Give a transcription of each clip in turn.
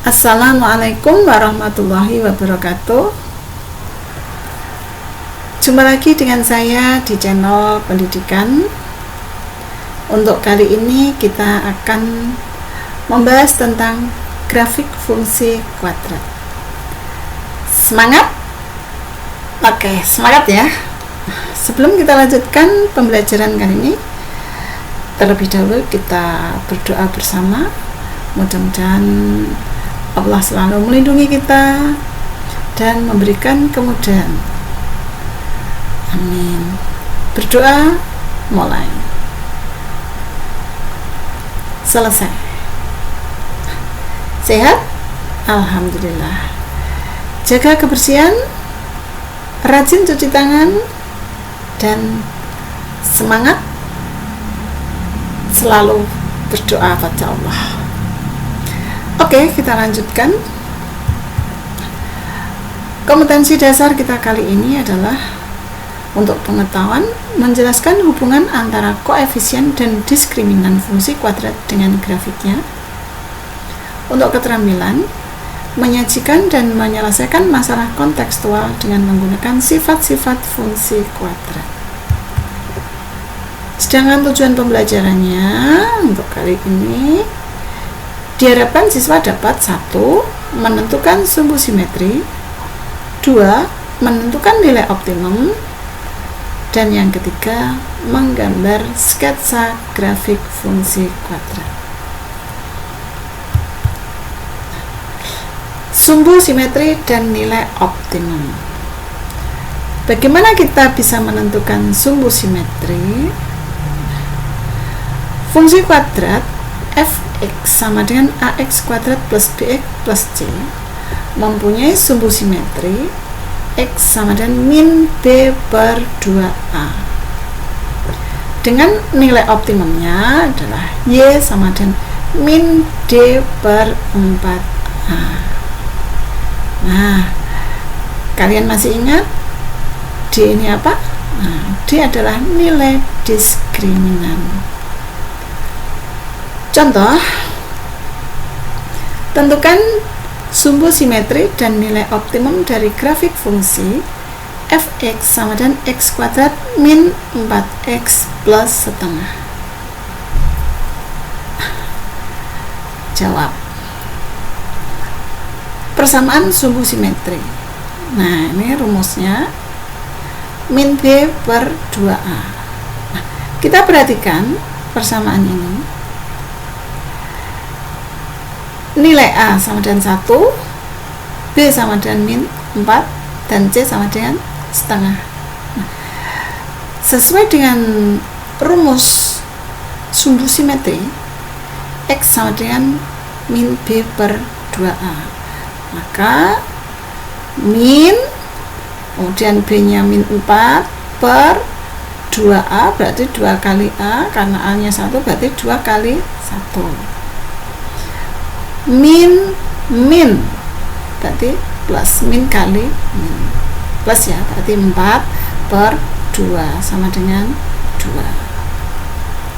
Assalamualaikum warahmatullahi wabarakatuh. Jumpa lagi dengan saya di channel pendidikan. Untuk kali ini kita akan membahas tentang grafik fungsi kuadrat. Semangat? Oke, semangat ya. Sebelum kita lanjutkan pembelajaran kali ini, terlebih dahulu kita berdoa bersama. Mudah-mudahan Allah selalu melindungi kita dan memberikan kemudahan. Amin. Berdoa mulai. Selesai. Sehat? Alhamdulillah. Jaga kebersihan, rajin cuci tangan, dan semangat selalu berdoa pada Allah. Oke, kita lanjutkan. Kompetensi dasar kita kali ini adalah untuk pengetahuan menjelaskan hubungan antara koefisien dan diskriminan fungsi kuadrat dengan grafiknya. Untuk keterampilan menyajikan dan menyelesaikan masalah kontekstual dengan menggunakan sifat-sifat fungsi kuadrat. Sedangkan tujuan pembelajarannya untuk kali ini diharapkan siswa dapat 1. Menentukan sumbu simetri, 2. Menentukan nilai optimum, dan yang ketiga menggambar sketsa grafik fungsi kuadrat. Sumbu simetri dan nilai optimum. Bagaimana kita bisa menentukan sumbu simetri? Fungsi kuadrat f(x) sama dengan ax kuadrat plus bx plus c mempunyai sumbu simetri x sama dengan min b per 2a dengan nilai optimumnya adalah y sama dengan min d per 4a. Nah, kalian masih ingat d ini apa? Nah, d adalah nilai diskriminan. Contoh, tentukan sumbu simetri dan nilai optimum dari grafik fungsi f(x) sama dengan x kuadrat min 4x plus setengah. Jawab. Persamaan sumbu simetri. Nah, ini rumusnya min b per 2a. Nah, kita perhatikan persamaan ini. Nilai A sama dengan 1, B sama dengan min 4, dan C sama dengan setengah. Nah, sesuai dengan rumus sumbu simetri, X sama dengan min B per 2A. Maka min, kemudian B nya min 4 per 2A berarti 2 kali A, karena A nya 1 berarti 2 kali 1. Min berarti plus, min kali min plus ya, berarti 4 per 2 sama dengan 2.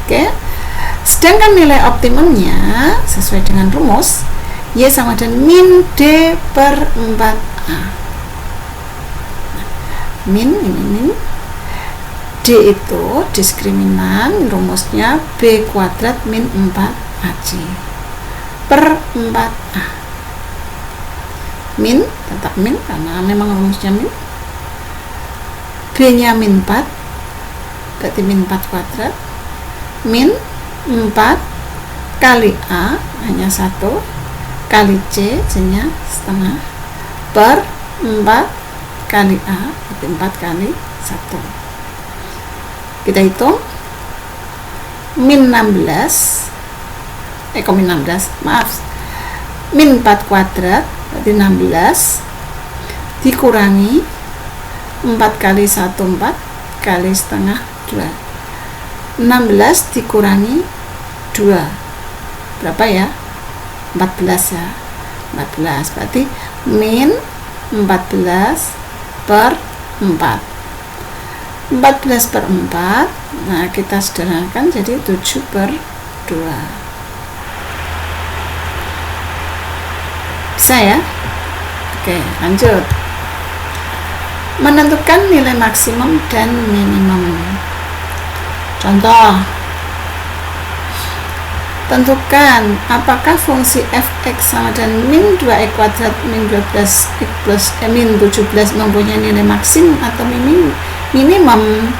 Oke, sedangkan nilai optimumnya sesuai dengan rumus y sama dengan min d per 4a. Min ini min, d itu diskriminan, rumusnya b kuadrat min 4ac per 4a. Min tetap min karena memang rumusnya min. B nya min 4 berarti min 4 kuadrat, min 4 kali a hanya 1 kali c, c nya setengah, per 4 kali a berarti 4 kali 1. Kita hitung min 16 min 16, maaf, min 4 kuadrat berarti 16 dikurangi 4 kali 1 4 kali setengah 2, 16 dikurangi 2 berapa ya? 14 ya, 14 berarti min 14 per 4, 14 per 4. Nah, kita sederhanakan jadi 7 per 2. Bisa ya? Oke, lanjut. Menentukan nilai maksimum dan minimum. Contoh, tentukan apakah fungsi f(x) sama dengan min 2x kuadrat min 12x plus min 17 mempunyai nilai maksimum atau minimum.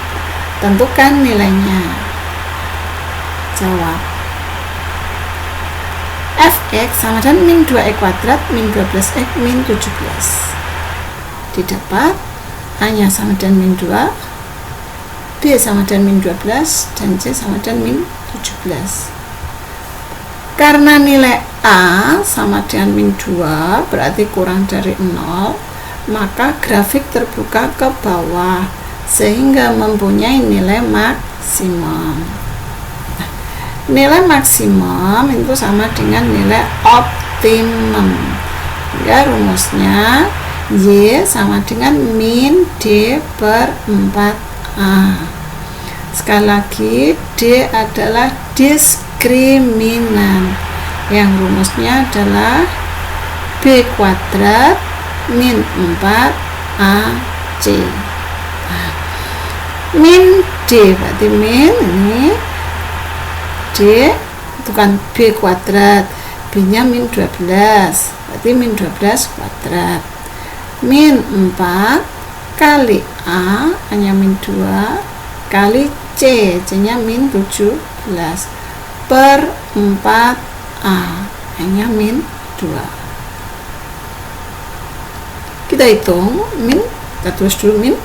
Tentukan nilainya. Jawab. f(x) sama dengan min 2x kuadrat min 12x min 17. Didapat A-nya sama dengan min 2, B sama dengan min 12, dan C sama dengan min 17. Karena nilai A sama dengan min 2 berarti kurang dari 0, maka grafik terbuka ke bawah sehingga mempunyai nilai maksimum. Nilai maksimum itu sama dengan nilai optimum. Ya, rumusnya Y sama dengan min D per 4A. Sekali lagi, D adalah diskriminan yang rumusnya adalah B kuadrat min 4AC. Min D berarti min ini D itu kan B kuadrat, B nya min 12 berarti min 12 kuadrat, min 4 kali A hanya min 2 kali C nya min 17 per 4A hanya min 2. Kita hitung min, kita tulis dulu min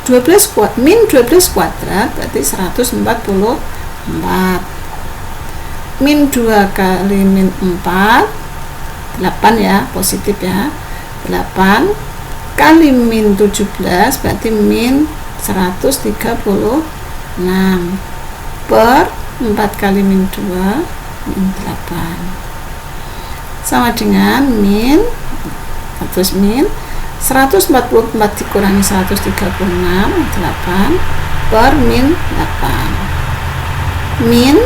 12 kuadrat berarti 144. Min 2 kali min 4 8 ya, positif ya, 8 kali min 17 berarti min 136 per 4 kali min 2 min 8 sama dengan min, terus min 144 dikurangi 136 8 per min 8 min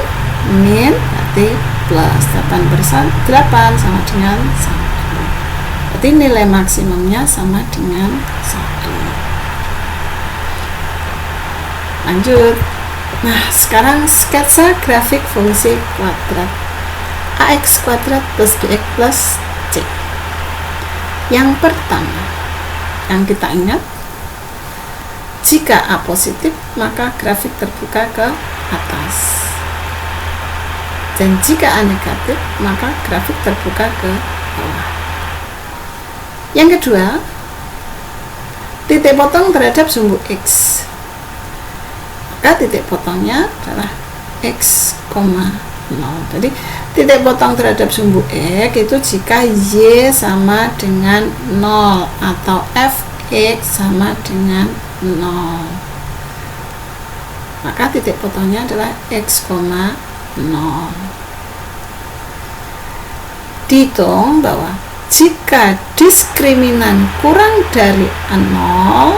berarti plus 8 per 8 sama dengan 1, berarti nilai maksimumnya sama dengan 1. Lanjut. Nah, sekarang sketsa grafik fungsi kuadrat ax kuadrat plus bx plus c. Yang pertama yang kita ingat, jika A positif maka grafik terbuka ke atas, dan jika A negatif maka grafik terbuka ke bawah. Yang kedua, titik potong terhadap sumbu X, maka titik potongnya adalah X, 0. Jadi titik potong terhadap sumbu X itu jika Y sama dengan 0 atau Fx sama dengan 0, maka titik potongnya adalah X, 0. Dihitung bahwa jika diskriminan kurang dari 0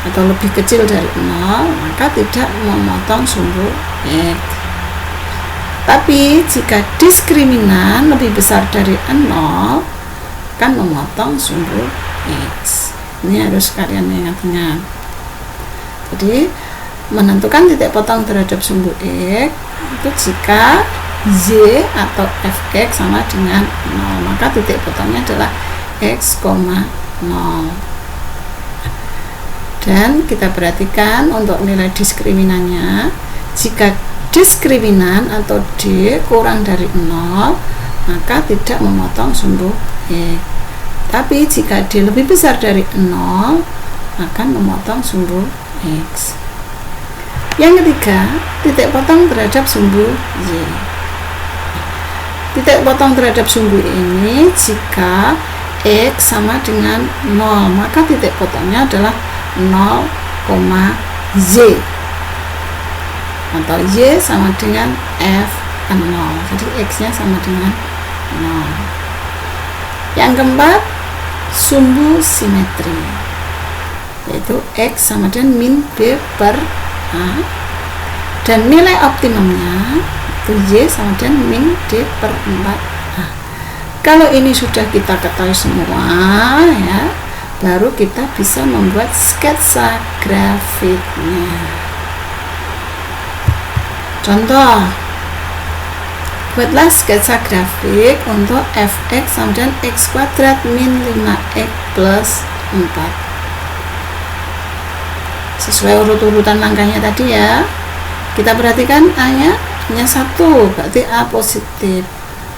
atau lebih kecil dari 0, maka tidak memotong sumbu X. Tapi jika diskriminan lebih besar dari 0 akan memotong sumbu X. Ini harus kalian ingat-ingat. Jadi menentukan titik potong terhadap sumbu X itu jika Y atau Fx sama dengan 0, maka titik potongnya adalah X, 0. Dan kita perhatikan untuk nilai diskriminannya, jika diskriminan atau D kurang dari 0 maka tidak memotong sumbu X. Tapi jika D lebih besar dari 0 akan memotong sumbu X. Yang ketiga, titik potong terhadap sumbu Y. Titik potong terhadap sumbu ini jika X sama dengan 0 maka titik potongnya adalah 0, Y atau Y sama dengan F0, jadi X nya sama dengan 0. Yang keempat, sumbu simetri, yaitu X sama dengan min B per A, dan nilai optimumnya Y sama dengan min D per 4. Nah, kalau ini sudah kita ketahui semua ya, baru kita bisa membuat sketsa grafiknya. Contoh, buatlah sketsa grafik untuk fx sama dengan x kuadrat min 5x plus 4. Sesuai urut-urutan langkahnya tadi ya. Kita perhatikan A-nya hanya 1, berarti A positif,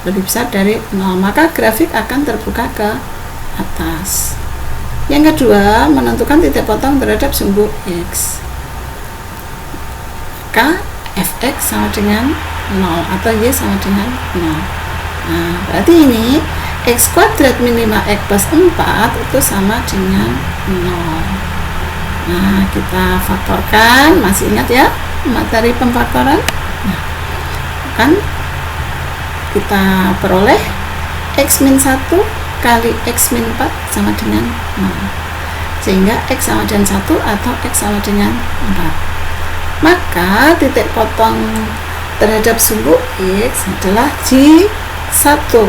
lebih besar dari 0, maka grafik akan terbuka ke atas. Yang kedua, menentukan titik potong terhadap sumbu X. Maka fx sama dengan 0 atau Y sama dengan 0. Nah, berarti ini x kuadrat min 5x plus 4 itu sama dengan 0. Nah, kita faktorkan, masih ingat ya materi pemfaktoran? Nah, kan kita peroleh x min 1 kali x min 4 sama dengan 0, sehingga x sama dengan 1 atau x sama dengan 4. Maka titik potong terhadap sumbu x adalah J 1,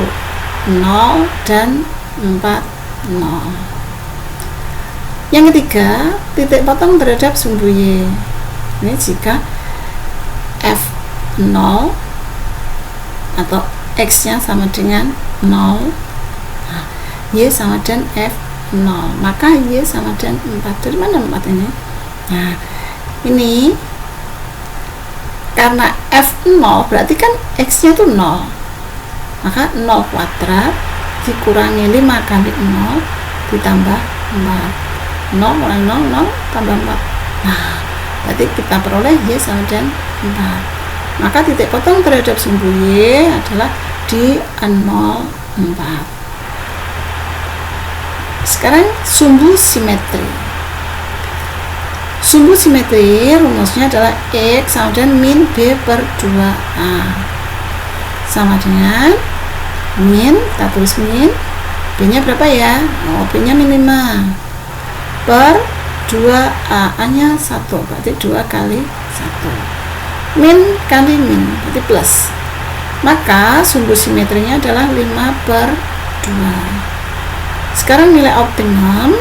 0 dan 4, 0. Yang ketiga, titik potong terhadap sumbu Y. Ini jika f0 atau x-nya sama dengan 0, nah, Y sama dengan f0, maka Y sama dengan 4. Dari mana 4 ini? Nah, ini karena f0 berarti kan x-nya itu 0, maka 0 kuadrat dikurangi 5 kali 0 ditambah 4. 0 kurangi 0, 0 tambah 4. Nah, berarti kita peroleh Y sama dengan 4. Maka titik potong terhadap sumbu Y adalah di 0, 4. Sekarang sumbu simetri. Sumbu simetri rumusnya adalah X sama dengan min B per 2A sama dengan min, kita tulis min, B nya berapa ya? Oh, B nya min 5 per 2A, A nya 1, berarti 2 kali 1, min kali min berarti plus, maka sumbu simetrinya adalah 5 per 2. Sekarang nilai optimum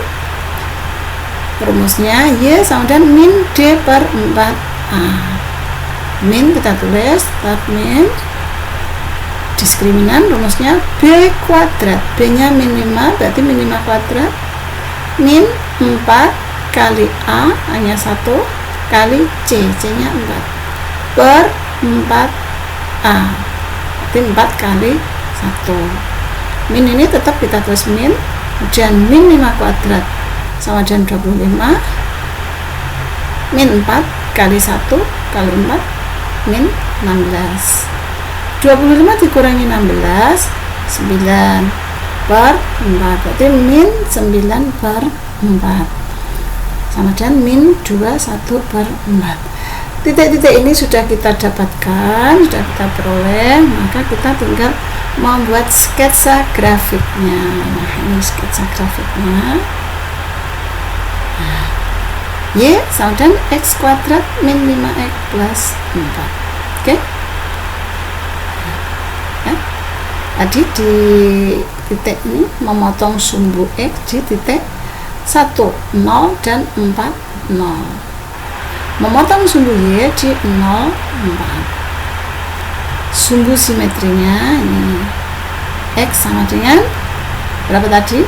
rumusnya Y sama dengan min D per 4A. Min kita tulis start min, diskriminan rumusnya B kuadrat, B nya min 5 berarti min 5 kuadrat, min 4 kali A hanya 1 kali C, C nya 4 per 4A, berarti 4 kali 1. Min ini tetap kita tulis min, kemudian min 5 kuadrat sama dengan 25, min 4 kali 1 kali 4 min 16, 25 dikurangi 16 9 per 4, berarti min 9 per 4 sama dengan min 21 per 4. Titik-titik ini sudah kita dapatkan, sudah kita peroleh, maka kita tinggal membuat sketsa grafiknya. Nah, ini sketsa grafiknya. Y sama dengan x kuadrat min 5x plus 4. Oke? Ya. Tadi di titik ini memotong sumbu x di titik 1, 0 dan 4, 0. Memotong sumbu Y di 0, 4. Sumbu simetrinya ini X sama dengan berapa tadi?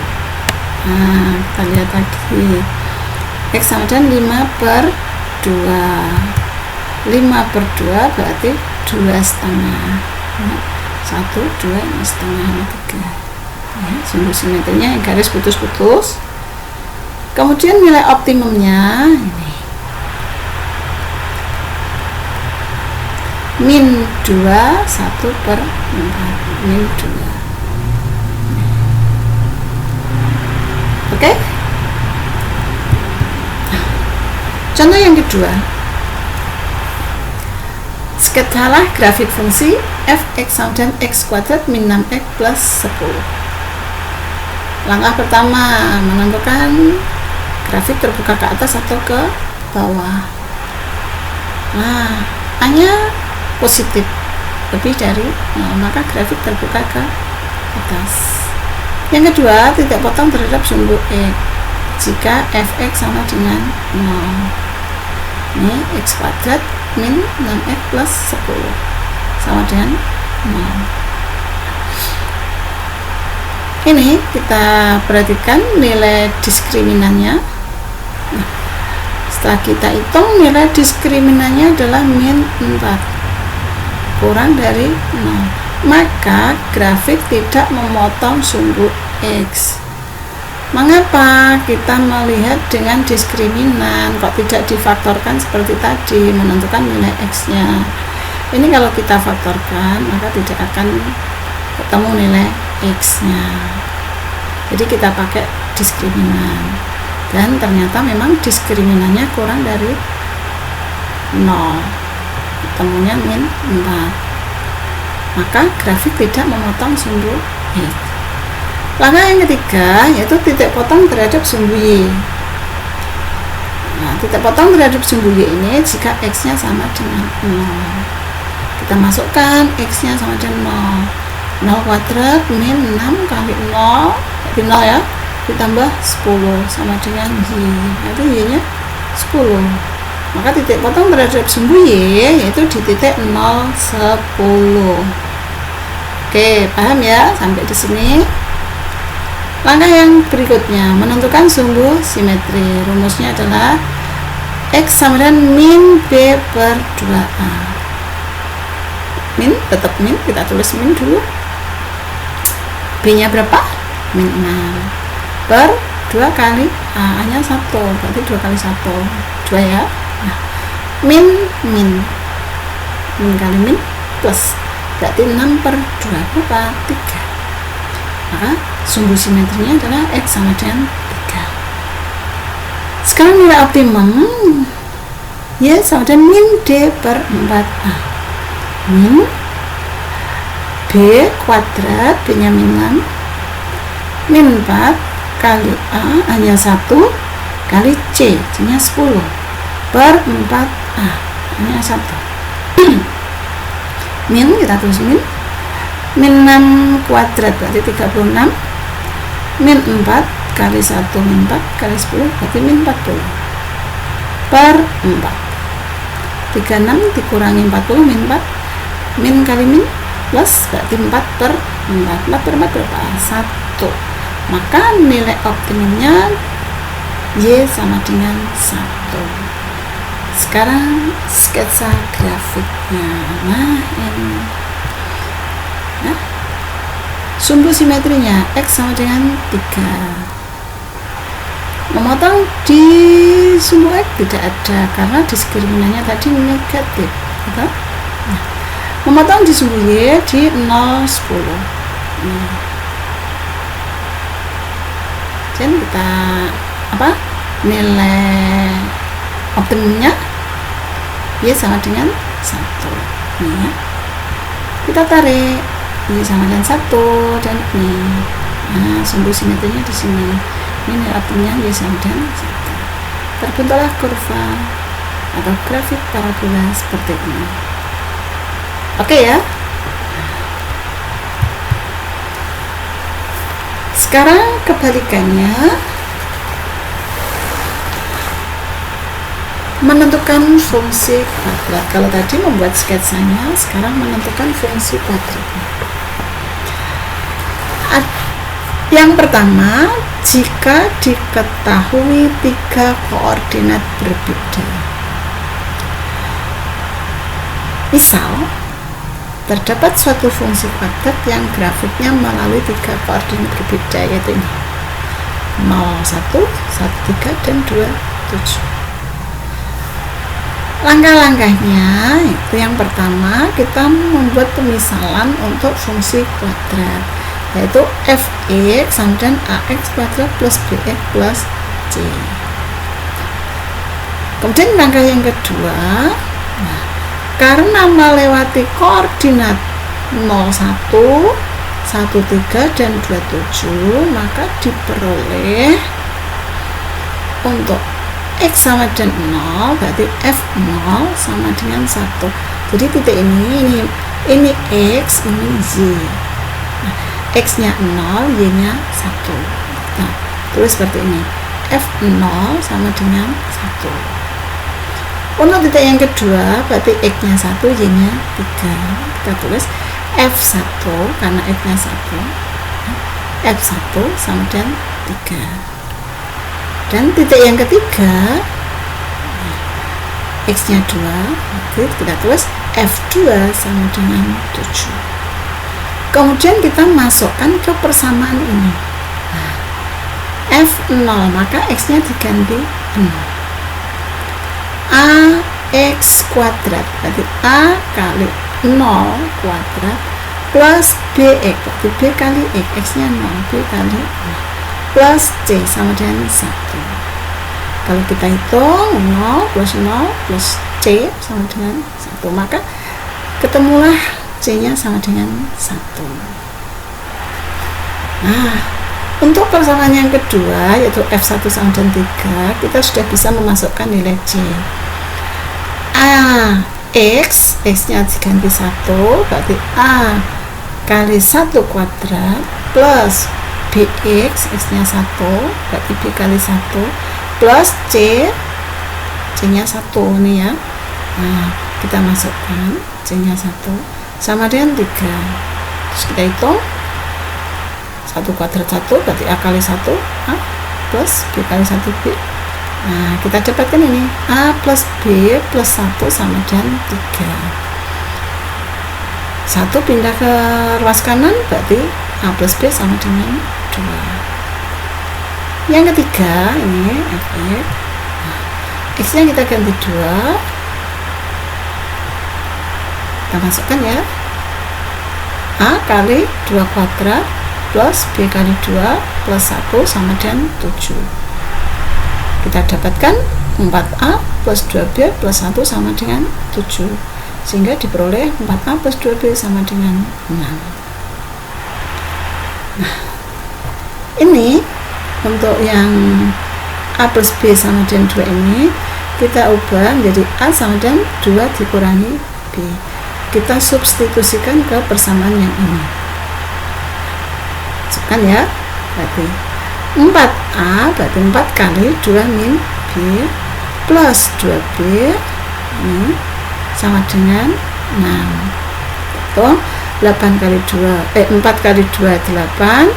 Nah, kita lihat lagi. X sama dengan 5 per 2. 5 per 2 berarti 2,5. 1, 2, ini setengah, ini 3. Ya, sumbu simetrinya yang garis putus-putus. Kemudian nilai optimumnya ini min 2 1 per 4, min 2. Oke? Contoh yang kedua, sketsalah grafik fungsi fx sama dengan x kuadrat min 6x plus 10. Langkah pertama, menentukan grafik terbuka ke atas atau ke bawah. Nah, A nya positif, lebih dari 0, maka grafik terbuka ke atas. Yang kedua, titik potong terhadap sumbu X jika fx sama dengan 0. Ini x kuadrat min 6x plus 10 sama dengan 0. Ini kita perhatikan nilai diskriminannya. Nah, setelah kita hitung, nilai diskriminannya adalah min 4 kurang dari 0, maka grafik tidak memotong sumbu X. Mengapa kita melihat dengan diskriminan kok tidak difaktorkan seperti tadi menentukan nilai X-nya? Ini kalau kita faktorkan maka tidak akan ketemu nilai X-nya. Jadi kita pakai diskriminan, dan ternyata memang diskriminannya kurang dari 0, ketemunya min 4, maka grafik tidak memotong sumbu X. Langkah yang ketiga yaitu titik potong terhadap sumbu Y. Nah, titik potong terhadap sumbu Y ini jika X-nya sama dengan 0. Kita masukkan X-nya sama dengan 0. 0 kuadrat min 6 kali 0, berarti 0 ya, ditambah 10 sama dengan Y, berarti Y-nya 10. Maka titik potong terhadap sumbu Y yaitu di titik 0, 10. Oke, paham ya sampai di sini? Langkah yang berikutnya, menentukan sumbu simetri. Rumusnya adalah X sama dengan min B per 2A. Min, tetap min, kita tulis min dulu. B nya berapa? Min 6 per 2 kali A nya 1, berarti 2 kali 1 2 ya. Nah, min kali min plus, berarti 6 per 2 berapa? 3. Maka sumbu simetrinya adalah X sama dengan 3. Sekarang nilai optimum Y sama dengan min D per 4A min B kuadrat, B nya min 6, min 4 kali A hanya 1 kali C nya 10 per 4A hanya 1. Min, kita tulis min 6 kuadrat berarti 36, min 4 kali 1 min 4 kali 10 berarti min 40 per 4. 36 dikurangi 40 min 4, min kali min plus berarti 4 per 4. 4 per 4 berapa? 1. Maka nilai optimumnya Y sama dengan 1. Sekarang sketsa grafiknya. Nah, ini sumbu simetrinya X sama dengan 3. Memotong di sumbu X tidak ada karena diskriminannya tadi negatif, betul? Nah, memotong di sumbu Y di 0, 10. Dan kita nilai optimumnya Y sama dengan 1. Nih ya. Kita tarik Y sama dengan 1 dan ini. Nah, sumbu simetrinya di sini. Ini nilai optimumnya Y sama dengan 1. Terbentuklah kurva atau grafik parabola seperti ini. Oke ya. Sekarang kebalikannya, menentukan fungsi kuadrat. Kalau tadi membuat sketsanya, sekarang menentukan fungsi kuadrat. Yang pertama, jika diketahui 3 koordinat berbeda. Misal, terdapat suatu fungsi kuadrat yang grafiknya melalui 3 koordinat berbeda, yaitu ini 0, 1, 1, 3, dan 2, 7. Langkah-langkahnya itu yang pertama, kita membuat pemisalan untuk fungsi kuadrat, yaitu fx sama dengan ax kuadrat plus bx plus c. Kemudian langkah yang kedua, karena melewati koordinat 01, 13, dan 27, maka diperoleh untuk X sama dengan 0, berarti F0 sama dengan 1. Jadi titik ini Ini X, ini Y. Nah, X-nya 0, Y-nya 1. Nah, tulis seperti ini. F0 sama dengan 1. Untuk titik yang kedua, berarti X-nya 1, Y-nya 3. Kita tulis F1 karena X-nya 1. F1 sama dengan 3. Dan titik yang ketiga, X-nya 2, berarti kita tulis F2 sama dengan 7. Kemudian kita masukkan ke persamaan ini. F0, maka X-nya diganti 0. AX kuadrat, berarti A kali 0 kuadrat plus BX, berarti B kali X, X-nya 0, B kali 0, plus C sama dengan 1. Kalau kita hitung 0 plus 0 plus C sama dengan 1, maka ketemulah C-nya sama dengan 1. Nah, untuk persamaan yang kedua, yaitu F1 sama dengan 3, kita sudah bisa memasukkan nilai C. X-nya diganti 1, berarti A kali 1 kuadrat plus BX, X-nya 1, berarti B kali 1, plus C-nya 1 nih ya. Nah, kita masukkan C-nya 1 sama dengan 3. Terus kita hitung 1 kuadrat 1 berarti A kali 1 A plus B kali 1 B. Nah, kita dapatkan ini A plus B plus 1 sama dengan 3. 1 pindah ke ruas kanan berarti A plus B sama dengan 2. Yang ketiga ini Fx. X nya kita ganti 2. Kita masukkan ya, A kali 2 kuadrat plus B kali 2 plus 1 sama dengan 7. Kita dapatkan 4A plus 2B plus 1 sama dengan 7, sehingga diperoleh 4A plus 2B sama dengan 6. Nah, ini untuk yang A plus B sama dengan 2 ini kita ubah menjadi A sama dengan 2 dikurangi B. Kita substitusikan ke persamaan yang ini. Masukkan ya, berarti 4A berarti 4 kali 2 min B plus 2B ini sama dengan 6. Itu 8 kali 2 4 kali 2 8,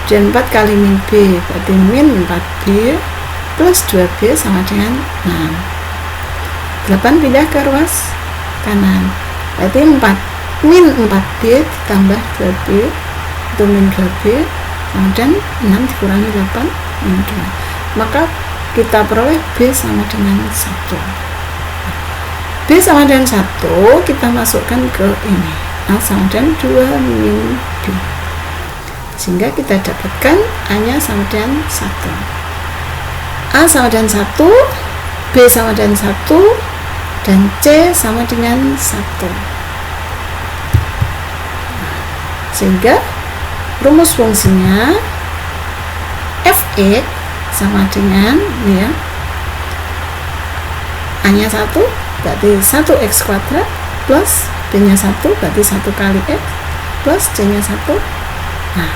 dan 4 kali min B berarti min 4B plus 2B sama dengan 6. 8 pindah ke ruas kanan, berarti 4 min 4B ditambah 2B itu min 2B sama dengan 6 dikurangi 8 min 2, maka kita peroleh B sama dengan 1. B sama dengan 1 kita masukkan ke ini, A sama dengan 2 min B, sehingga kita dapatkan A nya sama dengan 1. A sama dengan 1, B sama dengan 1, dan C sama dengan 1. Sehingga rumus fungsinya Fx sama dengan ya, A nya 1 berarti 1x kuadrat plus B nya 1 berarti 1 kali x plus C nya 1. Nah,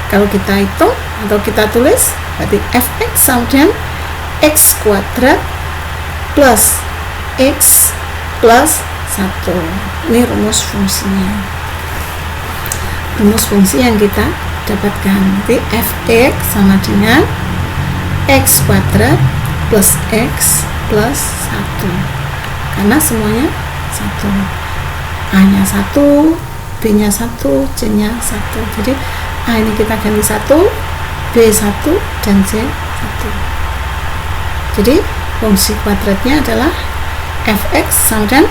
kalau kita hitung atau kita tulis berarti Fx sama dengan x kuadrat plus x plus 1. Ini rumus fungsinya, rumus fungsi yang kita dapatkan. Nanti Fx sama dengan x kuadrat plus x plus 1, karena semuanya 1. A nya 1, B nya 1, C nya 1. Jadi A ini kita ganti 1, B 1, dan C 1. Jadi fungsi kuadratnya adalah Fx sama dengan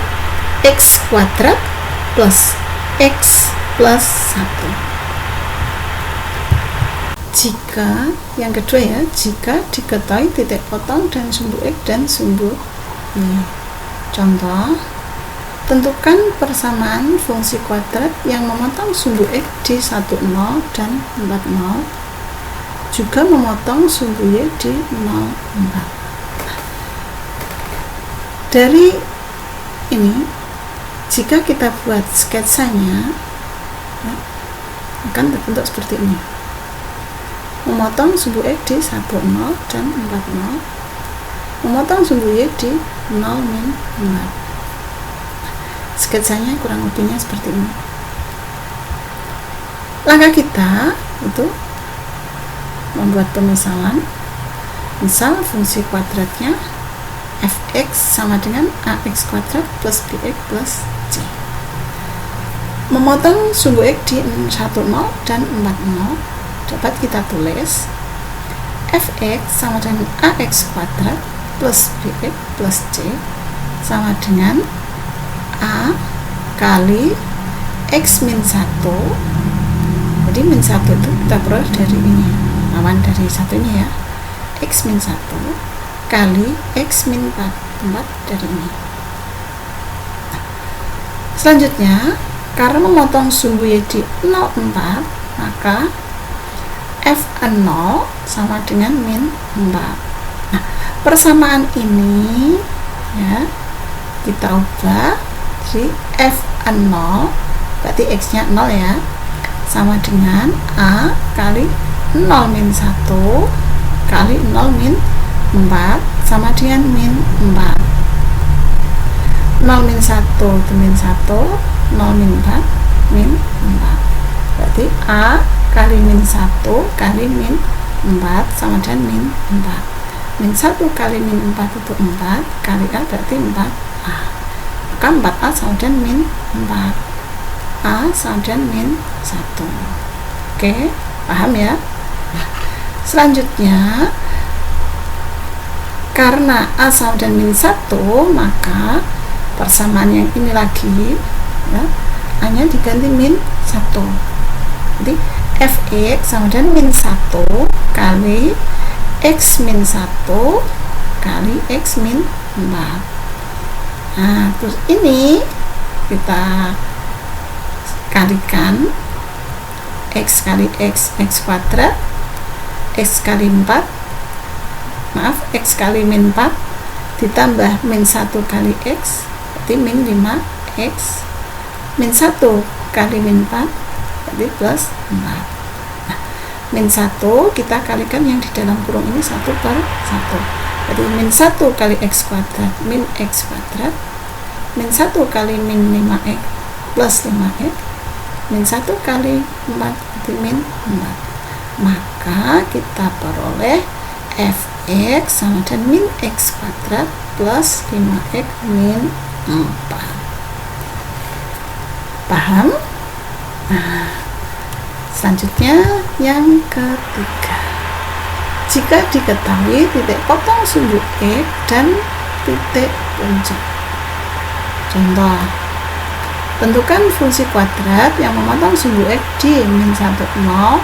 x kuadrat plus x plus 1. Jika yang kedua ya, jika diketahui titik potong dan sumbu X dan sumbu Y. Contoh, tentukan persamaan fungsi kuadrat yang memotong sumbu X di 10 dan 40, juga memotong sumbu Y di 04. Dari ini jika kita buat sketsanya, ya, akan terbentuk seperti ini. Memotong sumbu X di 10 dan 40, memotong sumbu Y di 0, min, 4. Sketsanya kurang lebihnya seperti ini. Langkah kita itu membuat pemisalan. Misal fungsi kuadratnya fx sama dengan ax kuadrat plus bx plus c. Memotong sumbu x di 10 dan 40, dapat kita tulis fx sama dengan ax kuadrat plus bx plus c sama dengan a kali x min 1. Jadi min 1 itu kita peroleh dari ini, lawan dari satu ini ya, x min 1 kali x min 4 dari ini. Selanjutnya, karena memotong sumbu y di 0,4, maka f0 sama dengan min 4. Nah, persamaan ini ya kita ubah jadi f0 berarti x nya 0 ya, sama dengan a kali 0 min 1 kali 0 min 4 sama dengan min 4. 0 min 1 itu min 1, 0 min 4 min 4. Berarti a kali min 1 kali min 4 sama dengan min 4. Min 1 kali min 4 itu 4 kali a berarti 4a. Maka 4a sama dengan min 4. A sama dengan min 1. Oke, paham ya? Selanjutnya, karena a sama dengan min 1, maka persamaan yang ini lagi ya, a nya diganti min 1. Jadi fx sama dengan min 1 kali x min 1 kali x min 4. Nah, terus ini kita kalikan x kali x kuadrat, x kali 4, maaf, x kali min 4 ditambah min 1 kali x berarti min 5x, min 1 kali min 4 berarti plus 4. Nah, min 1 kita kalikan yang di dalam kurung ini 1 per 1, berarti min 1 kali x kuadrat min x kuadrat, min 1 kali min 5x plus 5x, min 1 kali 4 berarti min 4. Maka kita peroleh fx sama dengan min x kuadrat plus 5x min 4. Paham? Nah, selanjutnya yang ketiga, jika diketahui titik potong sumbu x dan titik puncak. Contoh, tentukan fungsi kuadrat yang memotong sumbu x di min 1, 0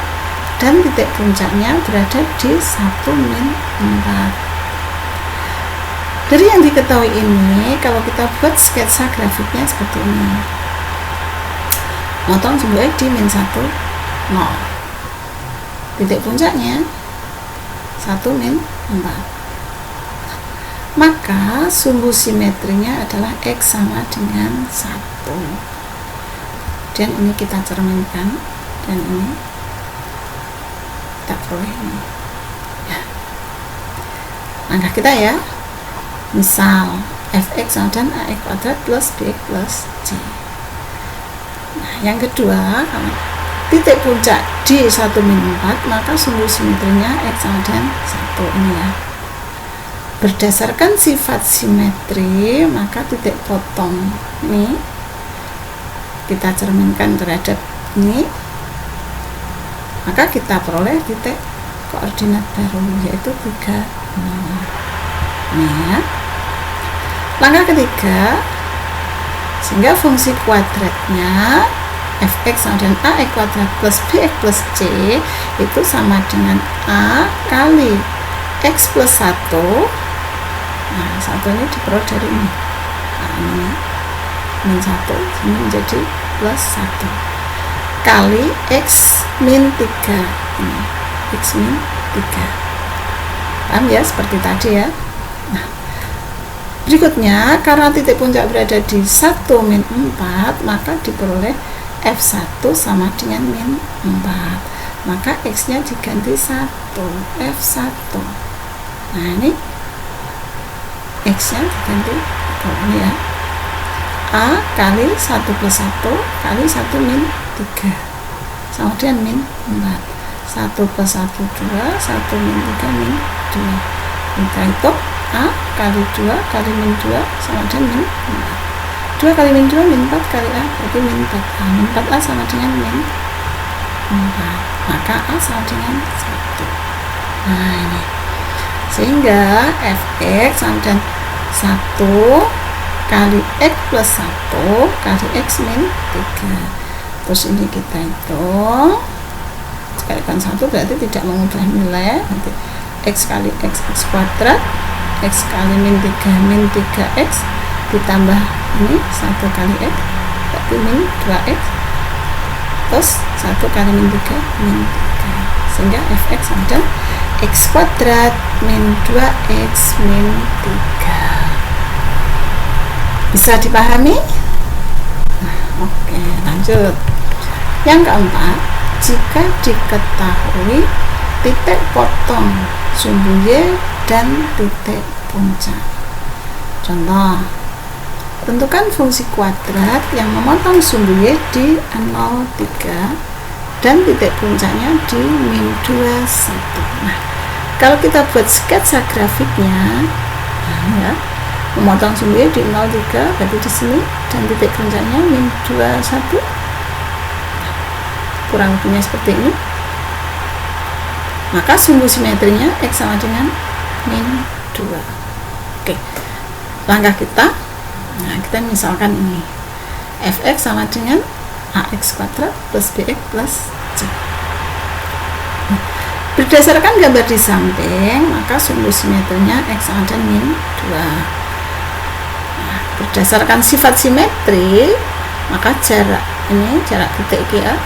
dan titik puncaknya berada di 1, min 4. Dari yang diketahui ini, kalau kita buat sketsa grafiknya seperti ini. Motong sumbu x di min 1, 0. Titik puncaknya 1, min 4. Maka sumbu simetrinya adalah x sama dengan 1. Dan ini kita cerminkan, dan ini kita peroleh ini. Ya. Langkah kita ya. Misal fx sama dengan ax kuadrat plus bx plus c. Nah, yang kedua, kalau titik puncak di 1, min 4, maka sumbu simetrinya x sama dengan 1 ini ya. Berdasarkan sifat simetri, maka titik potong ini kita cerminkan terhadap ini, maka kita peroleh titik koordinat baru yaitu 3, 0. Ini ya. Langkah ketiga, sehingga fungsi kuadratnya fx sama dengan ax kuadrat plus bx plus c itu sama dengan a kali x plus 1. Nah, 1 ini diperoleh dari ini. Nah, ini min 1 ini menjadi plus 1 kali x min 3. Ini x min 3. Paham ya, seperti tadi ya. Nah, Berikutnya, karena titik puncak berada di 1 min 4, maka diperoleh F1 sama dengan min 4. Maka X-nya diganti 1, F1. Nah, ini X-nya diganti ini ya. A kali 1 plus 1 kali 1 min 3 sama dengan min 4. 1 plus 1 2, 1 min 3 min 2. Kita hitung A kali 2 kali min 2 sama dengan min 4. 2 kali min 2 min 4 kali A berarti min 4A. Min 4A sama dengan min 4. Maka A sama dengan 1. Nah, ini. Sehingga Fx sama dengan 1 kali X plus 1 kali X min 3. Terus ini kita hitung, sekalikan 1 berarti tidak mengubah nilai, nanti X kali X kuadrat, X kali min 3X ditambah ini 1 kali X berarti min 2X, terus 1 kali min 3 min 3, sehingga Fx sama dengan X kuadrat min 2X min 3. Bisa dipahami? Nah, oke, lanjut. Yang keempat, jika diketahui titik potong sumbu Y dan titik puncak. Contoh, tentukan fungsi kuadrat yang memotong sumbu Y di 0,3 dan titik puncaknya di min 21. Nah, kalau kita buat sketsa grafiknya, nah ya, memotong sumbu Y di 0,3 berarti di sini, dan titik puncaknya min 21, kurang lebihnya seperti ini. Maka sumbu simetrinya X sama dengan min 2. Oke, langkah kita, nah kita misalkan ini Fx sama dengan AX kuadrat plus BX plus C. Berdasarkan gambar di samping, maka sumbu simetrinya X sama dengan min 2. Berdasarkan sifat simetri, maka jarak ini, jarak titik GA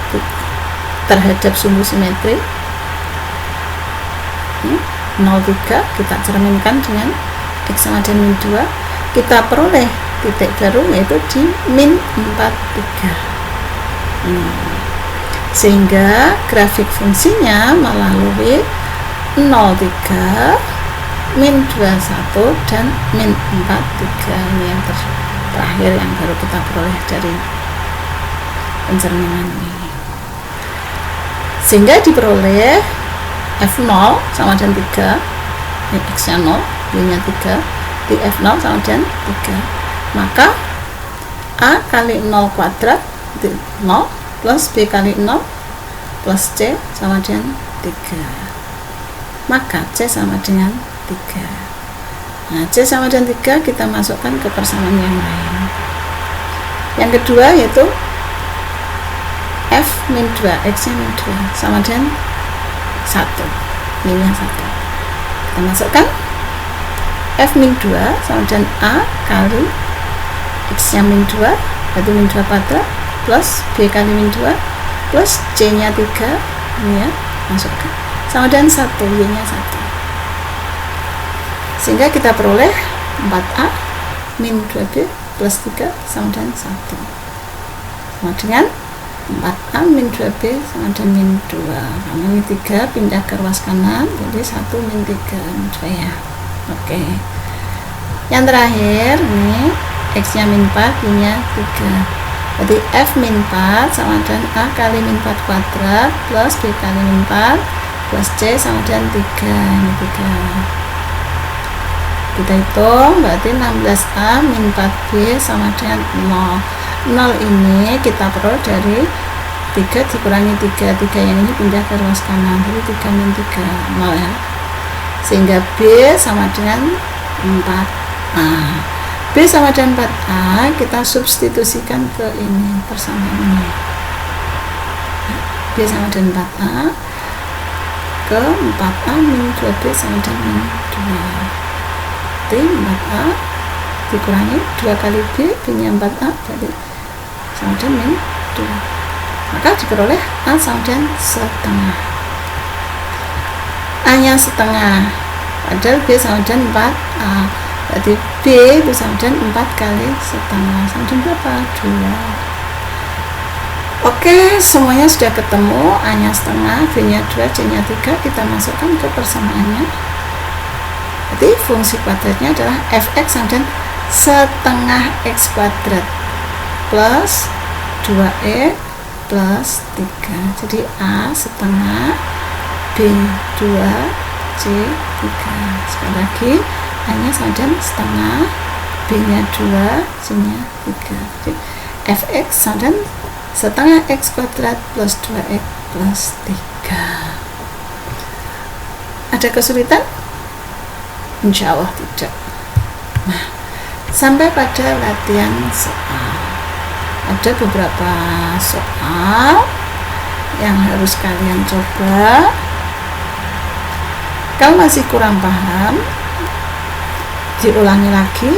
terhadap sumbu simetri ini 0,3 kita cerminkan dengan X sama dengan min 2, kita peroleh titik baru yaitu di min 43. Sehingga grafik fungsinya melalui 0,3, min 21 dan min 43. Ini yang terakhir yang baru kita peroleh dari pencerminan ini. Sehingga diperoleh F0 sama dengan 3, ini X nya 0, Y nya 3, di F0 sama dengan 3. Maka A kali 0 kuadrat 0 plus B kali 0 plus C sama dengan 3. Maka C sama dengan 3. Nah, C sama dengan 3 kita masukkan ke persamaan yang lain. Yang kedua yaitu F min 2, X nya min 2 sama dengan 1, min nya 1. Kita masukkan F min 2 sama dengan A kali X nya min 2 berarti min 2 kuadrat plus B kali min 2 plus C nya 3, ini ya, masukkan sama dengan 1, Y nya 1. Sehingga kita peroleh 4A min 2B plus 3 sama dengan 1. Sama dengan 4A min 2B sama dengan min 2. Karena ini 3 pindah ke ruas kanan, jadi 1 min 3 min 2 ya. Oke. Yang terakhir ini X nya min 4, Y nya 3. Berarti F min 4 sama dengan A kali min 4 kuadrat plus B kali min 4 plus C sama dengan 3. Ini 3. Kita hitung, berarti 16A min 4B sama dengan 0. 0 ini kita peroleh dari 3 dikurangi 3 yang ini pindah ke ruas kanan, jadi 3 min 3, 0 ya. Sehingga B sama dengan 4A. B sama dengan 4A kita substitusikan ke ini, persamaan ini. B sama dengan 4A ke 4A min 2B sama dengan min 2. 4A dikurangi 2 kali B, B nya 4A berarti sama dengan min 2. Maka diperoleh A sama dengan setengah. A nya setengah, padahal B sama dengan 4A, Berarti B itu sama dengan 4 kali setengah, sama dengan berapa? 2. Oke, semuanya sudah ketemu. A nya setengah, B nya 2, C nya 3. Kita masukkan ke persamaannya. Berarti fungsi kuadratnya adalah fx sama dengan setengah x kuadrat plus 2x plus 3. Jadi A setengah, B 2, C 3. Sekali lagi, A nya sama dengan setengah, B nya 2, C nya 3. Jadi fx sama dengan setengah x kuadrat plus 2x plus 3. Ada kesulitan? Insya Allah tidak. Nah, sampai pada latihan soal. Ada beberapa soal yang harus kalian coba. Kalau masih kurang paham, diulangi lagi,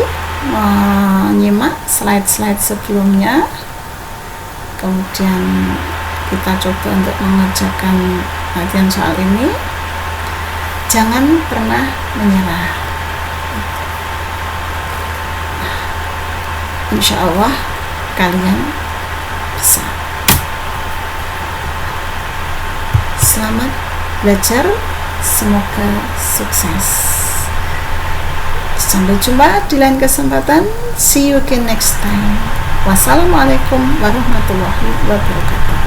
menyimak slide-slide sebelumnya, kemudian kita coba untuk mengerjakan latihan soal ini. Jangan pernah menyerah. Insya Allah kalian bisa. Selamat belajar, semoga sukses. Sampai jumpa di lain kesempatan. See you again next time. Wassalamualaikum warahmatullahi wabarakatuh.